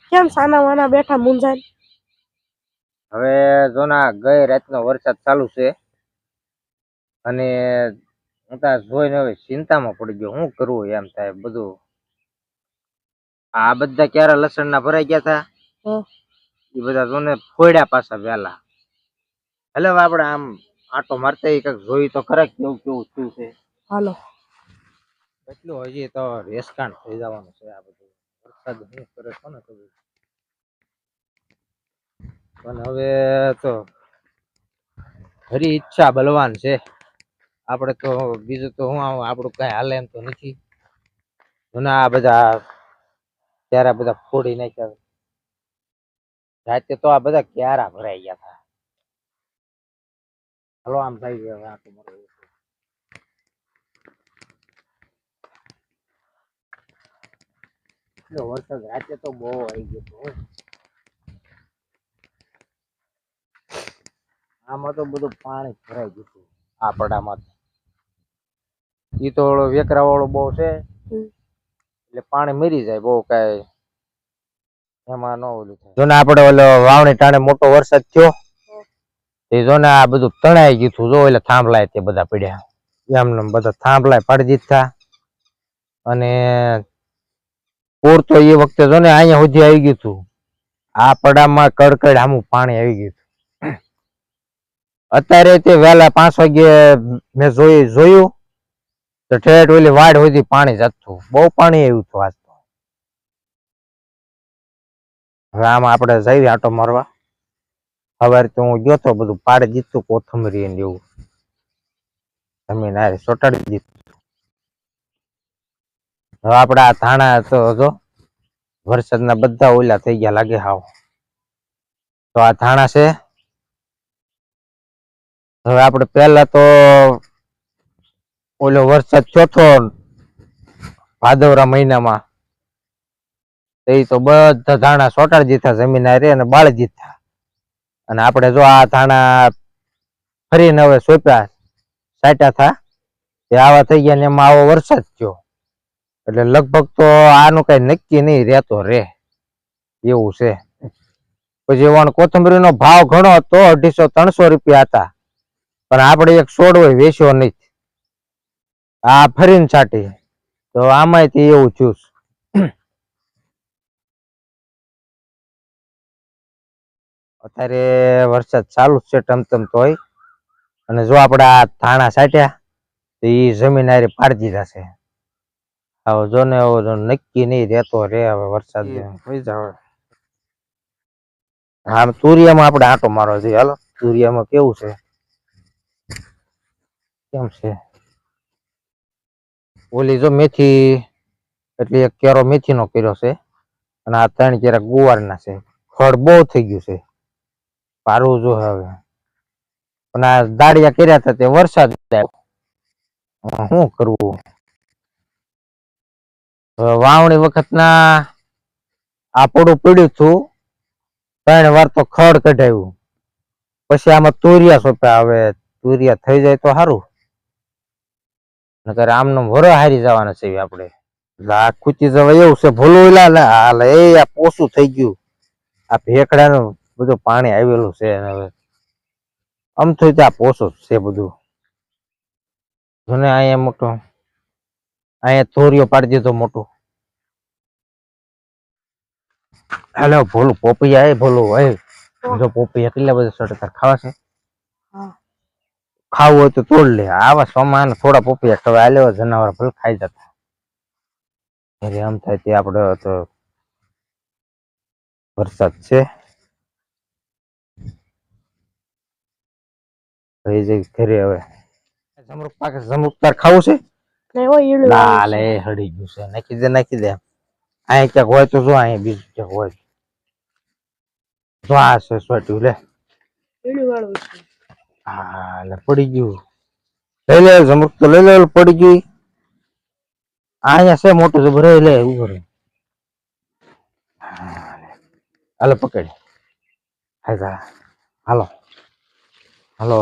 કેમ સાના વાના બેઠા મુંજાઈ? હવે જો ના ગઈ રાતનો વરસાદ ચાલુ છે અને હું તો જોઈને હવે ચિંતામાં પડી ગયો. શું કરવું એમ થાય બધું. આ બધા ક્યારે લસણ ના ભરાઈ ગયા હતા એ બધા જોને ફોડ્યા પાછા વેલા. એટલે આપડે આમ આટો મારતા કઈક જોઈ તો ખરે કેવું કેવું થયું છે. હાલો એટલું હજી તો રેસકાંડ થઈ જવાનું છે આ બધું. વરસાદ શું કરે કોને ખબર. પણ હવે તો ફરી ઈચ્છા બલવાન છે. આપડે તો બીજું તો હું આપણું કઈ હાલે એમ તો નથી. આ બધા ત્યારે બધા ફોડી નાખ્યા. રાતે તો આ બધા ક્યારા ભરાઈ ગયા હતા. હલો આમ થઈ ગયો. વરસાદ રાતે તો બહુ આવી ગયો. આમાં તો બધું પાણી ભરાઈ ગયું. આ પડામાં ઈ તો વેકરા વાળો બહુ છે એટલે પાણી મરી જાય બહુ કઈ એમાં ન ઓલું થાય. જો ને આપડે ઓલો વાવણી ટાણે મોટો વરસાદ થયો એ જો ને આ બધું તણાઈ ગયું. જો એટલે થાંભલાય તે બધા પડ્યા એમને બધા થાંભલાય પાડી દીધા. અને પૂર તો એ વખતે જો ને અહીંયા સુધી આવી ગયું હતું. આ પડામાં કડકડ આમું પાણી આવી ગયું. અત્યારે તે વહેલા 5 વાગે મેં જોયું તો ઠેઠ ઓલી વાડ સુધી પાણી જતું. બહુ પાણી આવ્યું હતું આજ તો. હવે આમાં આપણે જઈએ આટો મારવા. સવારે તો હું ગયો તો બધું પાડી દીધું કોથમરી ને એવું જમીન હારે ચોટાડી દીધું. હવે આપડે આ ધાણા તો જો વરસાદના બધા ઓલા થઈ ગયા લાગે હાવ. તો આ ધાણા છે. હવે આપણે પહેલા તો ઓલો વરસાદ ચોથો ભાદરવા મહિનામાં એ તો બધા ધાણા ચોટાડી દીધા જમીન હારે અને બાળી દીધા. અને આપણે જો આ ધાણા ફરીને હવે સોંપ્યા સાટ્યા થા તે આવા થઈ ગયા ને એમાં આવો વરસાદ થયો એટલે લગભગ તો આનું કઈ નક્કી નહીં રહેતો રે એવું છે. પછી વણ કોથમરીનો ભાવ ઘણો હતો 250-300 રૂપિયા હતા. પણ આપણે એક છોડવો વેચ્યો નહીં. આ ફરીને છાટી તો આમાંય એવું થયું. અત્યારે વરસાદ ચાલુ છે ટમટમ તોય. અને જો આપણે આ ધાણા છાટ્યા તો એ જમીન હારે પાડી દીધા છે. હવે જો ને નક્કી નહીં રહેતો રે હવે વરસાદ થઈ જાવ. હા તુરિયામાં આપણે આંટો મારવો જોઈએ. હાલો તુરિયામાં કેવું છે કેમ છે. ઓલી જો મેથી એટલે એક કેરો મેથીનો કર્યો છે અને આ 3 કેરા ગુવારના છે. ખડ બહુ થઈ ગયું છે. પારવું જો હવે પણ આ દાડિયા કર્યા હતા તે વરસાદ શું કરવું. વાવણી વખતના આ પડું પડ્યું હતું 3 વાર તો ખડ કઢાવ્યું. પછી આમાં તુરિયા સોંપ્યા. હવે તુરિયા થઈ જાય તો સારું. નકર આમનો વરો હારી જવાના છે આપણે. આ કુચી જવા એવું છે ભૂલું હાલ એ પોસું થઈ ગયું. આ ભેખડાનું બધું પાણી આવેલું છે. હવે આમ થઈ ત્યાં પોસું છે બધું. જોને અહીંયા મોટો અહીંયા તોરિયો પાડી દીધો મોટો. હાલો ભોલું પોપૈયા ભોલું હોય જો પોપૈયા કેટલા બધા સટકા ખાવા છે. ખાવું હોય તો તોડ લે. આવા સોમાન થોડા પોપૈયા ખવાય હાલે જનાવર ભલે ખાઈ જતા. આમ થાય તે આપણે તો વરસાદ છે. થઈ જાય ઘરે હવે જમરૂક પાકે. જમરૂક તાર ખાવું છે? લાલ એ હળી ગયું છે. નાખી દે અહીં ક્યાંક હોય તો જો અહીં બીજું ક્યાંક હોય તો આ છે સોટ્યું લે. હા લે પડી ગયું. લઈ લે જમરૂક તો લઈ લે. પડી ગઈ અહીંયા છે મોટું જબર લે ઉભો. હાલો પકડ. હાલો હાલો.